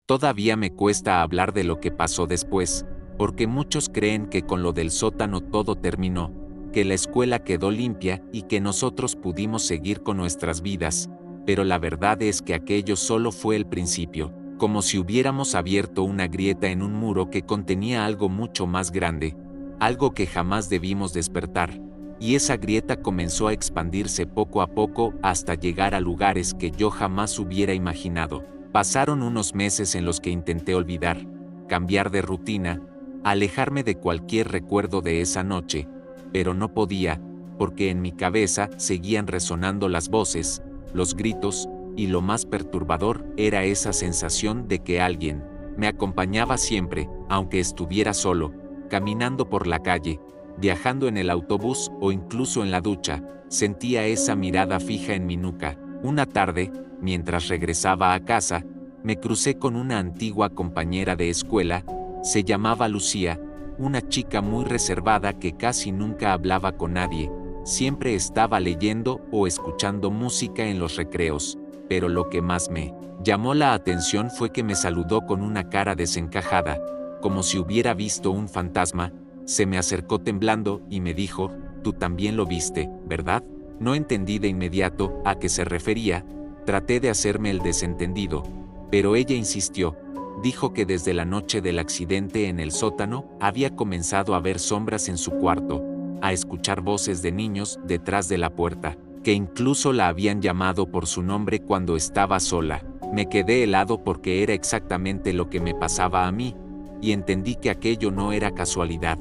Todavía me cuesta hablar de lo que pasó después, porque muchos creen que con lo del sótano todo terminó, que la escuela quedó limpia y que nosotros pudimos seguir con nuestras vidas, pero la verdad es que aquello solo fue el principio, como si hubiéramos abierto una grieta en un muro que contenía algo mucho más grande, algo que jamás debimos despertar, y esa grieta comenzó a expandirse poco a poco hasta llegar a lugares que yo jamás hubiera imaginado. Pasaron unos meses en los que intenté olvidar, cambiar de rutina, alejarme de cualquier recuerdo de esa noche, pero no podía, porque en mi cabeza seguían resonando las voces, los gritos, y lo más perturbador era esa sensación de que alguien me acompañaba siempre, aunque estuviera solo, caminando por la calle, viajando en el autobús o incluso en la ducha. Sentía esa mirada fija en mi nuca. Una tarde, mientras regresaba a casa, me crucé con una antigua compañera de escuela. Se llamaba Lucía, una chica muy reservada que casi nunca hablaba con nadie, siempre estaba leyendo o escuchando música en los recreos, pero lo que más me llamó la atención fue que me saludó con una cara desencajada, como si hubiera visto un fantasma. Se me acercó temblando y me dijo: «Tú también lo viste, ¿verdad?». No entendí de inmediato a qué se refería, traté de hacerme el desentendido, pero ella insistió. Dijo que desde la noche del accidente en el sótano había comenzado a ver sombras en su cuarto, a escuchar voces de niños detrás de la puerta, que incluso la habían llamado por su nombre cuando estaba sola. Me quedé helado porque era exactamente lo que me pasaba a mí, y entendí que aquello no era casualidad,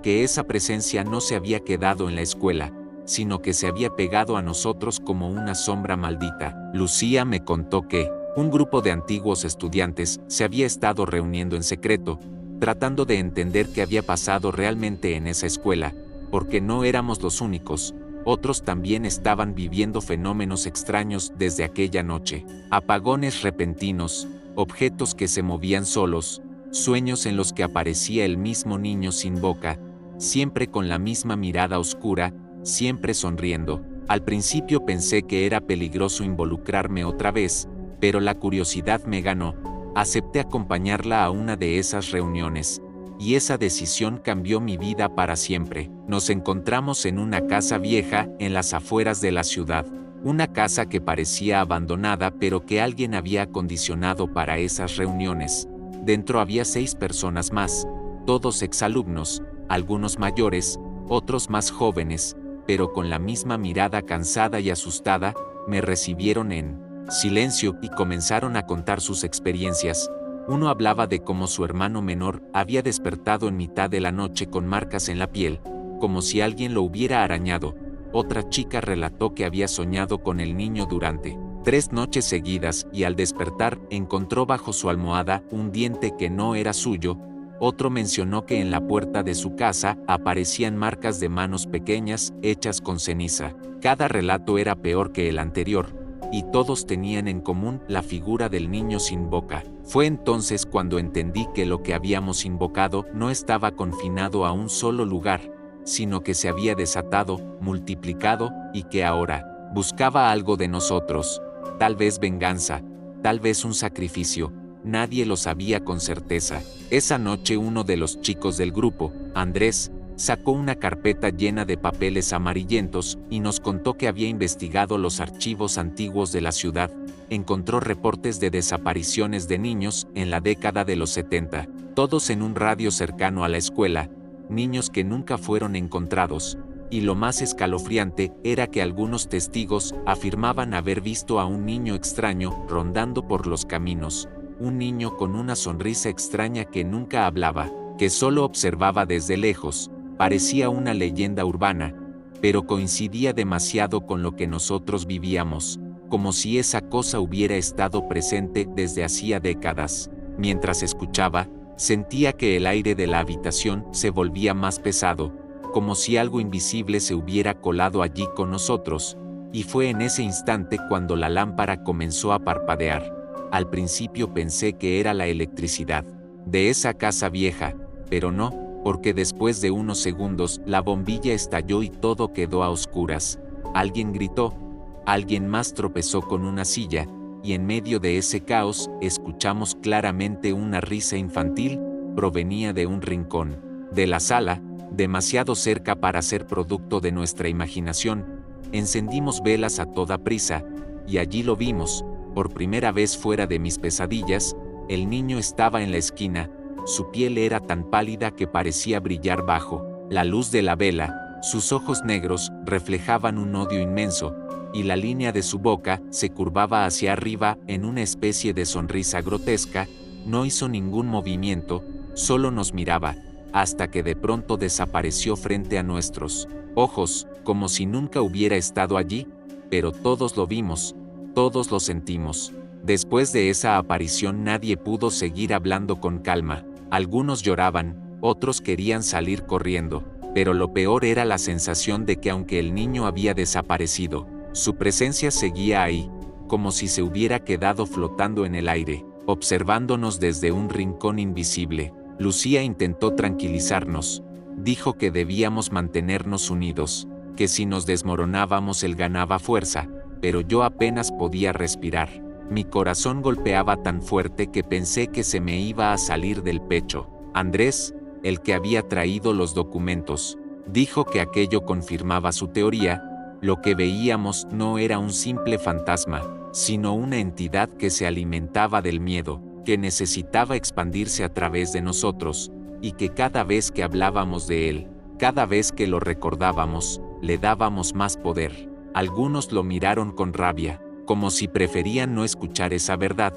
que esa presencia no se había quedado en la escuela, sino que se había pegado a nosotros como una sombra maldita. Lucía me contó que un grupo de antiguos estudiantes se había estado reuniendo en secreto, tratando de entender qué había pasado realmente en esa escuela, porque no éramos los únicos. Otros también estaban viviendo fenómenos extraños desde aquella noche. Apagones repentinos, objetos que se movían solos, sueños en los que aparecía el mismo niño sin boca, siempre con la misma mirada oscura, siempre sonriendo. Al principio pensé que era peligroso involucrarme otra vez, pero la curiosidad me ganó. Acepté acompañarla a una de esas reuniones, y esa decisión cambió mi vida para siempre. Nos encontramos en una casa vieja en las afueras de la ciudad, una casa que parecía abandonada pero que alguien había acondicionado para esas reuniones. Dentro había 6 personas más, todos exalumnos, algunos mayores, otros más jóvenes, pero con la misma mirada cansada y asustada. Me recibieron en silencio y comenzaron a contar sus experiencias. Uno hablaba de cómo su hermano menor había despertado en mitad de la noche con marcas en la piel, como si alguien lo hubiera arañado. Otra chica relató que había soñado con el niño durante 3 noches seguidas y al despertar encontró bajo su almohada un diente que no era suyo. Otro mencionó que en la puerta de su casa aparecían marcas de manos pequeñas hechas con ceniza. Cada relato era peor que el anterior, y todos tenían en común la figura del niño sin boca. Fue entonces cuando entendí que lo que habíamos invocado no estaba confinado a un solo lugar, sino que se había desatado, multiplicado, y que ahora buscaba algo de nosotros, tal vez venganza, tal vez un sacrificio. Nadie lo sabía con certeza. Esa noche uno de los chicos del grupo, Andrés, sacó una carpeta llena de papeles amarillentos y nos contó que había investigado los archivos antiguos de la ciudad. Encontró reportes de desapariciones de niños en la década de los 70, todos en un radio cercano a la escuela, niños que nunca fueron encontrados, y lo más escalofriante era que algunos testigos afirmaban haber visto a un niño extraño rondando por los caminos, un niño con una sonrisa extraña que nunca hablaba, que solo observaba desde lejos. Parecía una leyenda urbana, pero coincidía demasiado con lo que nosotros vivíamos, como si esa cosa hubiera estado presente desde hacía décadas. Mientras escuchaba, sentía que el aire de la habitación se volvía más pesado, como si algo invisible se hubiera colado allí con nosotros, y fue en ese instante cuando la lámpara comenzó a parpadear. Al principio pensé que era la electricidad de esa casa vieja, pero no, porque después de unos segundos la bombilla estalló y todo quedó a oscuras. Alguien gritó, alguien más tropezó con una silla, y en medio de ese caos, escuchamos claramente una risa infantil, provenía de un rincón de la sala, demasiado cerca para ser producto de nuestra imaginación. Encendimos velas a toda prisa, y allí lo vimos, por primera vez fuera de mis pesadillas. El niño estaba en la esquina, su piel era tan pálida que parecía brillar bajo la luz de la vela, sus ojos negros reflejaban un odio inmenso, y la línea de su boca se curvaba hacia arriba en una especie de sonrisa grotesca. No hizo ningún movimiento, solo nos miraba, hasta que de pronto desapareció frente a nuestros ojos, como si nunca hubiera estado allí, pero todos lo vimos, todos lo sentimos. Después de esa aparición nadie pudo seguir hablando con calma. Algunos lloraban, otros querían salir corriendo, pero lo peor era la sensación de que aunque el niño había desaparecido, su presencia seguía ahí, como si se hubiera quedado flotando en el aire, observándonos desde un rincón invisible. Lucía intentó tranquilizarnos. Dijo que debíamos mantenernos unidos, que si nos desmoronábamos él ganaba fuerza, pero yo apenas podía respirar. Mi corazón golpeaba tan fuerte que pensé que se me iba a salir del pecho. Andrés, el que había traído los documentos, dijo que aquello confirmaba su teoría. Lo que veíamos no era un simple fantasma, sino una entidad que se alimentaba del miedo, que necesitaba expandirse a través de nosotros, y que cada vez que hablábamos de él, cada vez que lo recordábamos, le dábamos más poder. Algunos lo miraron con rabia, como si preferían no escuchar esa verdad,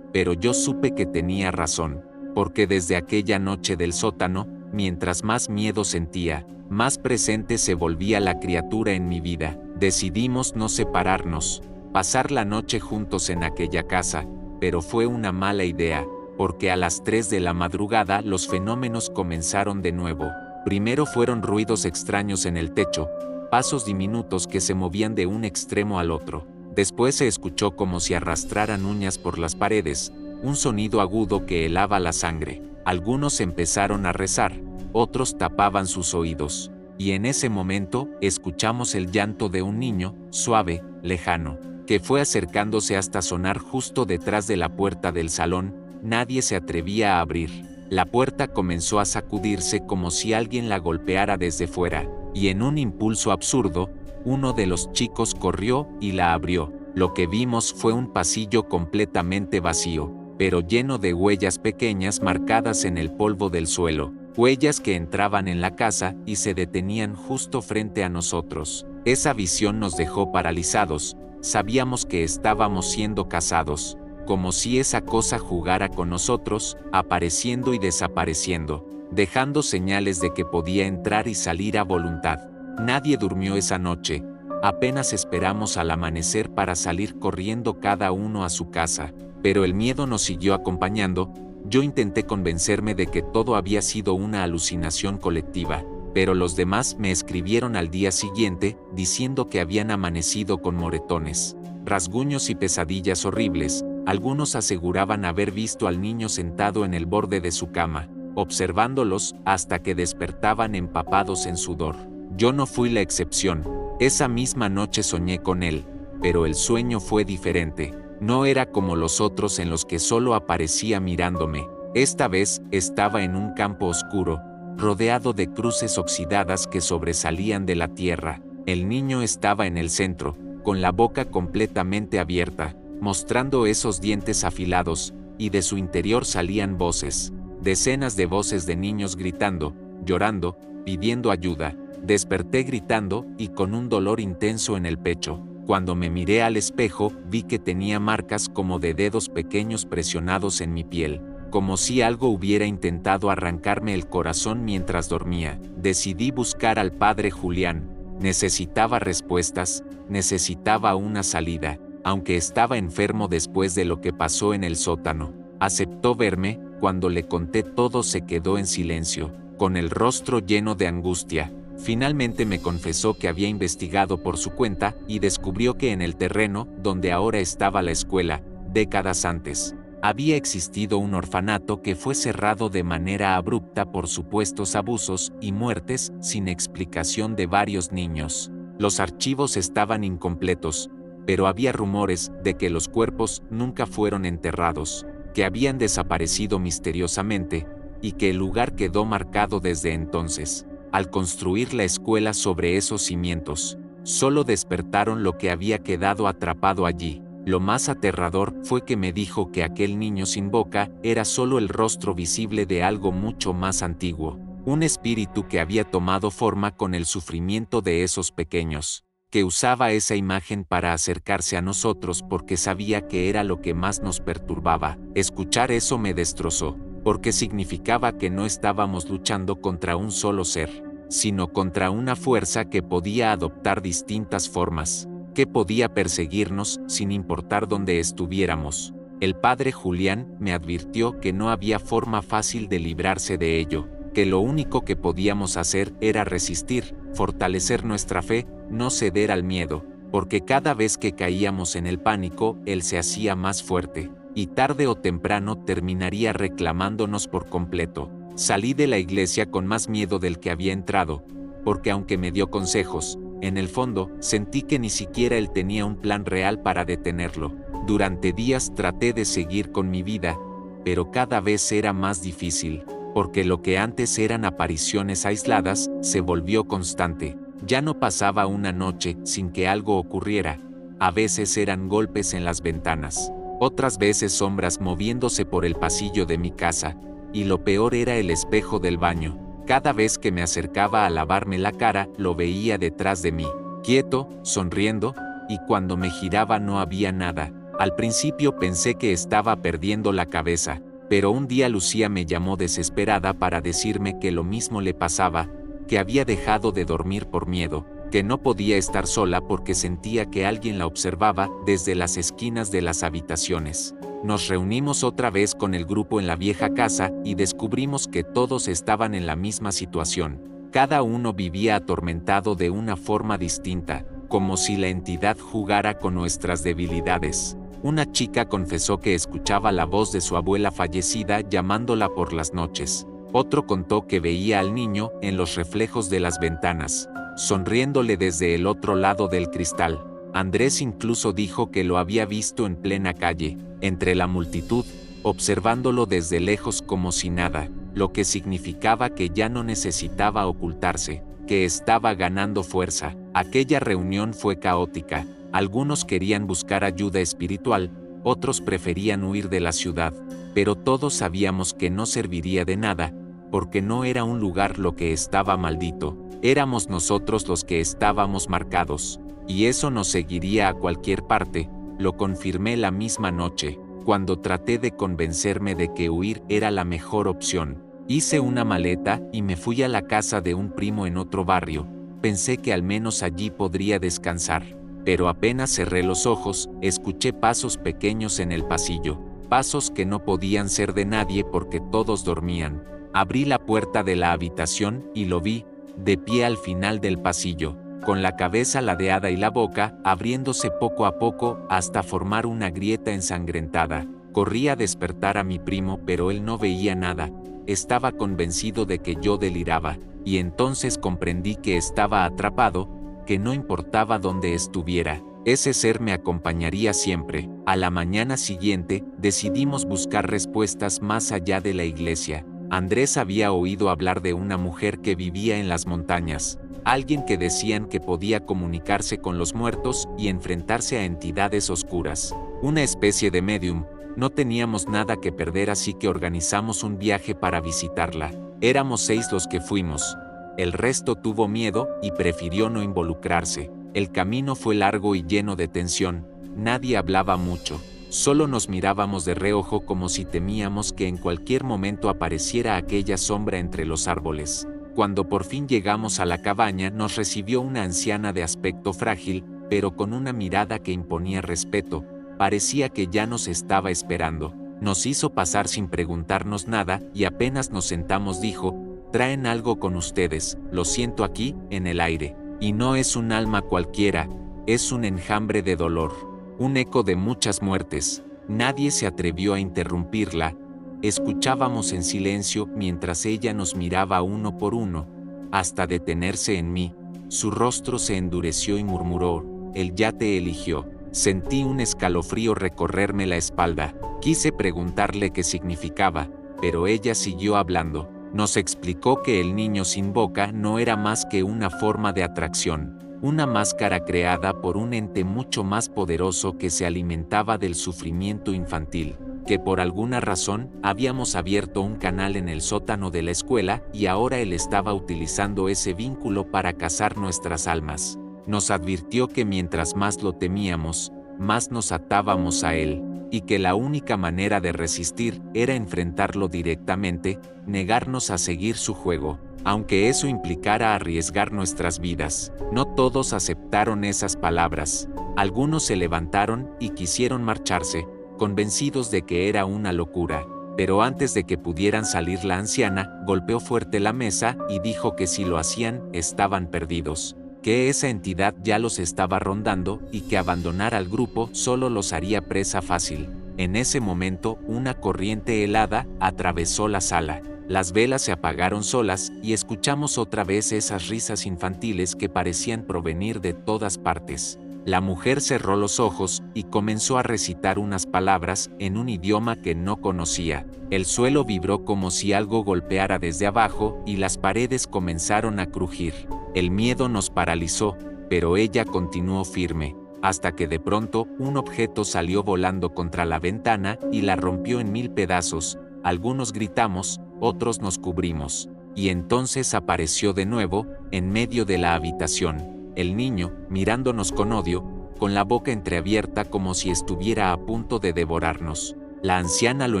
pero yo supe que tenía razón, porque desde aquella noche del sótano, mientras más miedo sentía, más presente se volvía la criatura en mi vida. Decidimos no separarnos, pasar la noche juntos en aquella casa, pero fue una mala idea, porque a las 3 de la madrugada los fenómenos comenzaron de nuevo. Primero fueron ruidos extraños en el techo, pasos diminutos que se movían de un extremo al otro. Después se escuchó como si arrastraran uñas por las paredes, un sonido agudo que helaba la sangre. Algunos empezaron a rezar, otros tapaban sus oídos, y en ese momento escuchamos el llanto de un niño, suave, lejano, que fue acercándose hasta sonar justo detrás de la puerta del salón. Nadie se atrevía a abrir. La puerta comenzó a sacudirse como si alguien la golpeara desde fuera, y en un impulso absurdo, uno de los chicos corrió y la abrió. Lo que vimos fue un pasillo completamente vacío, pero lleno de huellas pequeñas marcadas en el polvo del suelo, huellas que entraban en la casa y se detenían justo frente a nosotros. Esa visión nos dejó paralizados. Sabíamos que estábamos siendo cazados, como si esa cosa jugara con nosotros, apareciendo y desapareciendo, dejando señales de que podía entrar y salir a voluntad. Nadie durmió esa noche. Apenas esperamos al amanecer para salir corriendo cada uno a su casa, pero el miedo nos siguió acompañando. Yo intenté convencerme de que todo había sido una alucinación colectiva, pero los demás me escribieron al día siguiente diciendo que habían amanecido con moretones, rasguños y pesadillas horribles. Algunos aseguraban haber visto al niño sentado en el borde de su cama, observándolos hasta que despertaban empapados en sudor. Yo no fui la excepción. Esa misma noche soñé con él, pero el sueño fue diferente. No era como los otros en los que solo aparecía mirándome. Esta vez estaba en un campo oscuro, rodeado de cruces oxidadas que sobresalían de la tierra. El niño estaba en el centro, con la boca completamente abierta, mostrando esos dientes afilados, y de su interior salían voces. Decenas de voces de niños gritando, llorando, pidiendo ayuda. Desperté gritando y con un dolor intenso en el pecho. Cuando me miré al espejo, vi que tenía marcas como de dedos pequeños presionados en mi piel, como si algo hubiera intentado arrancarme el corazón mientras dormía. Decidí buscar al padre Julián. Necesitaba respuestas, necesitaba una salida, aunque estaba enfermo después de lo que pasó en el sótano. Aceptó verme. Cuando le conté todo se quedó en silencio, con el rostro lleno de angustia. Finalmente me confesó que había investigado por su cuenta y descubrió que en el terreno, donde ahora estaba la escuela, décadas antes, había existido un orfanato que fue cerrado de manera abrupta por supuestos abusos y muertes sin explicación de varios niños. Los archivos estaban incompletos, pero había rumores de que los cuerpos nunca fueron enterrados, que habían desaparecido misteriosamente, y que el lugar quedó marcado desde entonces. Al construir la escuela sobre esos cimientos, solo despertaron lo que había quedado atrapado allí. Lo más aterrador fue que me dijo que aquel niño sin boca era solo el rostro visible de algo mucho más antiguo, un espíritu que había tomado forma con el sufrimiento de esos pequeños, que usaba esa imagen para acercarse a nosotros porque sabía que era lo que más nos perturbaba. Escuchar eso me destrozó, porque significaba que no estábamos luchando contra un solo ser, sino contra una fuerza que podía adoptar distintas formas, que podía perseguirnos sin importar dónde estuviéramos. El padre Julián me advirtió que no había forma fácil de librarse de ello, que lo único que podíamos hacer era resistir, fortalecer nuestra fe, no ceder al miedo, porque cada vez que caíamos en el pánico, él se hacía más fuerte, y tarde o temprano terminaría reclamándonos por completo. Salí de la iglesia con más miedo del que había entrado, porque aunque me dio consejos, en el fondo, sentí que ni siquiera él tenía un plan real para detenerlo. Durante días traté de seguir con mi vida, pero cada vez era más difícil, porque lo que antes eran apariciones aisladas, se volvió constante. Ya no pasaba una noche sin que algo ocurriera. A veces eran golpes en las ventanas, otras veces sombras moviéndose por el pasillo de mi casa, y lo peor era el espejo del baño. Cada vez que me acercaba a lavarme la cara, lo veía detrás de mí, quieto, sonriendo, y cuando me giraba no había nada. Al principio pensé que estaba perdiendo la cabeza, pero un día Lucía me llamó desesperada para decirme que lo mismo le pasaba, que había dejado de dormir por miedo, que no podía estar sola porque sentía que alguien la observaba desde las esquinas de las habitaciones. Nos reunimos otra vez con el grupo en la vieja casa y descubrimos que todos estaban en la misma situación. Cada uno vivía atormentado de una forma distinta, como si la entidad jugara con nuestras debilidades. Una chica confesó que escuchaba la voz de su abuela fallecida llamándola por las noches. Otro contó que veía al niño en los reflejos de las ventanas, sonriéndole desde el otro lado del cristal. Andrés incluso dijo que lo había visto en plena calle, entre la multitud, observándolo desde lejos como si nada, lo que significaba que ya no necesitaba ocultarse, que estaba ganando fuerza. Aquella reunión fue caótica. Algunos querían buscar ayuda espiritual, otros preferían huir de la ciudad, pero todos sabíamos que no serviría de nada, porque no era un lugar lo que estaba maldito, éramos nosotros los que estábamos marcados, y eso nos seguiría a cualquier parte. Lo confirmé la misma noche, cuando traté de convencerme de que huir era la mejor opción. Hice una maleta y me fui a la casa de un primo en otro barrio. Pensé que al menos allí podría descansar, pero apenas cerré los ojos, escuché pasos pequeños en el pasillo, pasos que no podían ser de nadie porque todos dormían. Abrí la puerta de la habitación y lo vi, de pie al final del pasillo, con la cabeza ladeada y la boca abriéndose poco a poco hasta formar una grieta ensangrentada. Corrí a despertar a mi primo, pero él no veía nada. Estaba convencido de que yo deliraba, y entonces comprendí que estaba atrapado, que no importaba dónde estuviera, ese ser me acompañaría siempre. A la mañana siguiente, decidimos buscar respuestas más allá de la iglesia. Andrés había oído hablar de una mujer que vivía en las montañas, alguien que decían que podía comunicarse con los muertos y enfrentarse a entidades oscuras, una especie de medium. No teníamos nada que perder, así que organizamos un viaje para visitarla. Éramos 6 los que fuimos. El resto tuvo miedo y prefirió no involucrarse. El camino fue largo y lleno de tensión. Nadie hablaba mucho. Solo nos mirábamos de reojo como si temíamos que en cualquier momento apareciera aquella sombra entre los árboles. Cuando por fin llegamos a la cabaña, nos recibió una anciana de aspecto frágil, pero con una mirada que imponía respeto. Parecía que ya nos estaba esperando. Nos hizo pasar sin preguntarnos nada y apenas nos sentamos dijo: «Traen algo con ustedes, lo siento aquí, en el aire. Y no es un alma cualquiera, es un enjambre de dolor, un eco de muchas muertes». Nadie se atrevió a interrumpirla. Escuchábamos en silencio mientras ella nos miraba uno por uno, hasta detenerse en mí. Su rostro se endureció y murmuró: «Él ya te eligió». Sentí un escalofrío recorrerme la espalda. Quise preguntarle qué significaba, pero ella siguió hablando. Nos explicó que el niño sin boca no era más que una forma de atracción, una máscara creada por un ente mucho más poderoso que se alimentaba del sufrimiento infantil, que por alguna razón habíamos abierto un canal en el sótano de la escuela y ahora él estaba utilizando ese vínculo para cazar nuestras almas. Nos advirtió que mientras más lo temíamos, más nos atábamos a él, y que la única manera de resistir era enfrentarlo directamente, negarnos a seguir su juego, aunque eso implicara arriesgar nuestras vidas. No todos aceptaron esas palabras. Algunos se levantaron y quisieron marcharse, convencidos de que era una locura. Pero antes de que pudieran salir, la anciana golpeó fuerte la mesa y dijo que si lo hacían, estaban perdidos, que esa entidad ya los estaba rondando y que abandonar al grupo solo los haría presa fácil. En ese momento, una corriente helada atravesó la sala. Las velas se apagaron solas y escuchamos otra vez esas risas infantiles que parecían provenir de todas partes. La mujer cerró los ojos y comenzó a recitar unas palabras en un idioma que no conocía. El suelo vibró como si algo golpeara desde abajo y las paredes comenzaron a crujir. El miedo nos paralizó, pero ella continuó firme, hasta que de pronto un objeto salió volando contra la ventana y la rompió en 1000 pedazos. Algunos gritamos, otros nos cubrimos, y entonces apareció de nuevo, en medio de la habitación. El niño, mirándonos con odio, con la boca entreabierta como si estuviera a punto de devorarnos. La anciana lo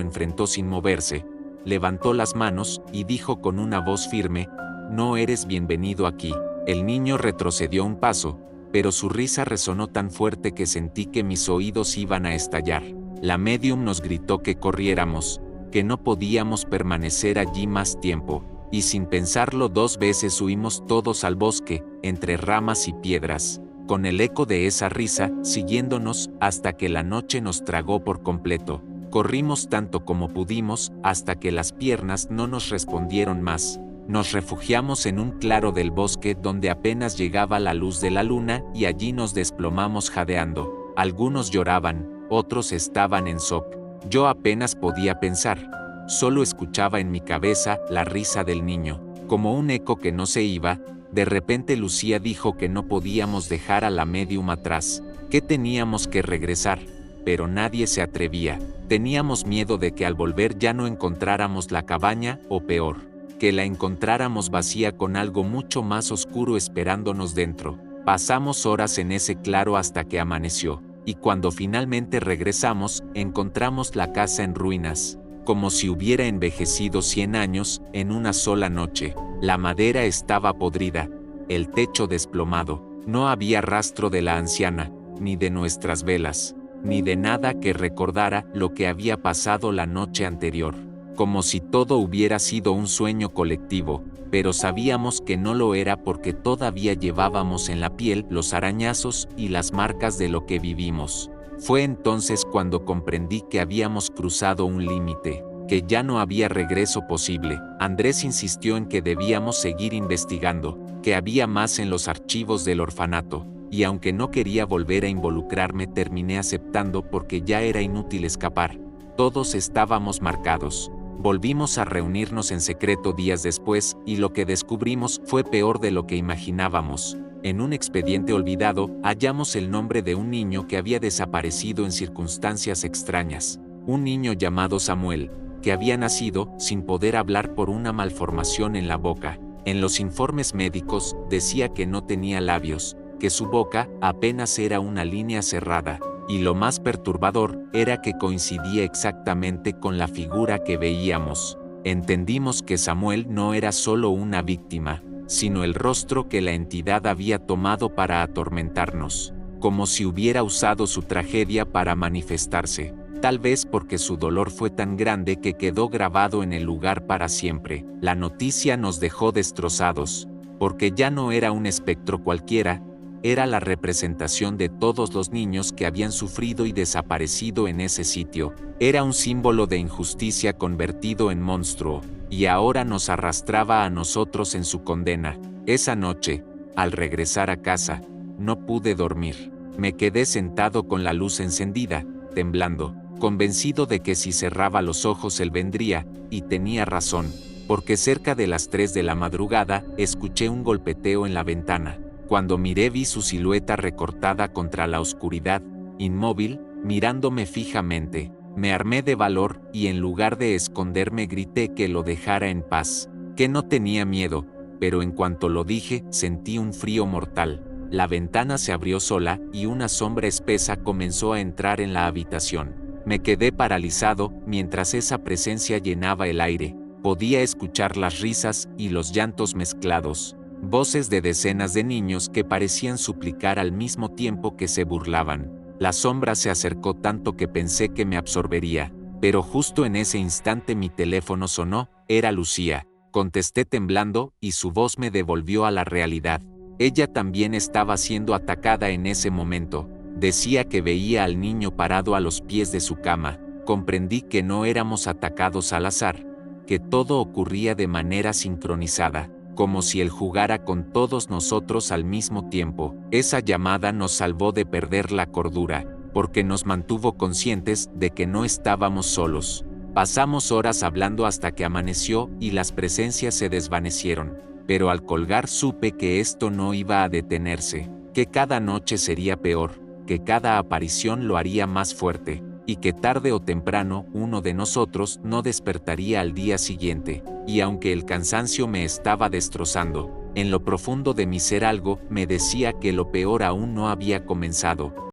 enfrentó sin moverse, levantó las manos y dijo con una voz firme: «No eres bienvenido aquí». El niño retrocedió un paso, pero su risa resonó tan fuerte que sentí que mis oídos iban a estallar. La médium nos gritó que corriéramos, que no podíamos permanecer allí más tiempo, y sin pensarlo 2 veces huimos todos al bosque, entre ramas y piedras, con el eco de esa risa siguiéndonos hasta que la noche nos tragó por completo. Corrimos tanto como pudimos hasta que las piernas no nos respondieron más. Nos refugiamos en un claro del bosque donde apenas llegaba la luz de la luna y allí nos desplomamos jadeando. Algunos lloraban, otros estaban en shock. Yo apenas podía pensar. Solo escuchaba en mi cabeza la risa del niño. Como un eco que no se iba, de repente Lucía dijo que no podíamos dejar a la médium atrás, que teníamos que regresar, pero nadie se atrevía. Teníamos miedo de que al volver ya no encontráramos la cabaña, o peor, que la encontráramos vacía con algo mucho más oscuro esperándonos dentro. Pasamos horas en ese claro hasta que amaneció, y cuando finalmente regresamos, encontramos la casa en ruinas, como si hubiera envejecido 100 años en una sola noche. La madera estaba podrida, el techo desplomado, no había rastro de la anciana, ni de nuestras velas, ni de nada que recordara lo que había pasado la noche anterior. Como si todo hubiera sido un sueño colectivo, pero sabíamos que no lo era porque todavía llevábamos en la piel los arañazos y las marcas de lo que vivimos. Fue entonces cuando comprendí que habíamos cruzado un límite, que ya no había regreso posible. Andrés insistió en que debíamos seguir investigando, que había más en los archivos del orfanato, y aunque no quería volver a involucrarme, terminé aceptando porque ya era inútil escapar. Todos estábamos marcados. Volvimos a reunirnos en secreto días después, y lo que descubrimos fue peor de lo que imaginábamos. En un expediente olvidado, hallamos el nombre de un niño que había desaparecido en circunstancias extrañas. Un niño llamado Samuel, que había nacido sin poder hablar por una malformación en la boca. En los informes médicos decía que no tenía labios, que su boca apenas era una línea cerrada, y lo más perturbador era que coincidía exactamente con la figura que veíamos. Entendimos que Samuel no era solo una víctima, sino el rostro que la entidad había tomado para atormentarnos, como si hubiera usado su tragedia para manifestarse, tal vez porque su dolor fue tan grande que quedó grabado en el lugar para siempre. La noticia nos dejó destrozados, porque ya no era un espectro cualquiera, era la representación de todos los niños que habían sufrido y desaparecido en ese sitio. Era un símbolo de injusticia convertido en monstruo, y ahora nos arrastraba a nosotros en su condena. Esa noche, al regresar a casa, no pude dormir. Me quedé sentado con la luz encendida, temblando, convencido de que si cerraba los ojos él vendría, y tenía razón, porque cerca de las 3 de la madrugada escuché un golpeteo en la ventana. Cuando miré vi su silueta recortada contra la oscuridad, inmóvil, mirándome fijamente. Me armé de valor y en lugar de esconderme grité que lo dejara en paz, que no tenía miedo, pero en cuanto lo dije sentí un frío mortal. La ventana se abrió sola y una sombra espesa comenzó a entrar en la habitación. Me quedé paralizado mientras esa presencia llenaba el aire. Podía escuchar las risas y los llantos mezclados, voces de decenas de niños que parecían suplicar al mismo tiempo que se burlaban. La sombra se acercó tanto que pensé que me absorbería, pero justo en ese instante mi teléfono sonó, era Lucía. Contesté temblando y su voz me devolvió a la realidad. Ella también estaba siendo atacada en ese momento. Decía que veía al niño parado a los pies de su cama. Comprendí que no éramos atacados al azar, que todo ocurría de manera sincronizada, como si él jugara con todos nosotros al mismo tiempo. Esa llamada nos salvó de perder la cordura, porque nos mantuvo conscientes de que no estábamos solos. Pasamos horas hablando hasta que amaneció y las presencias se desvanecieron, pero al colgar supe que esto no iba a detenerse, que cada noche sería peor, que cada aparición lo haría más fuerte, y que tarde o temprano uno de nosotros no despertaría al día siguiente. Y aunque el cansancio me estaba destrozando, en lo profundo de mi ser algo me decía que lo peor aún no había comenzado.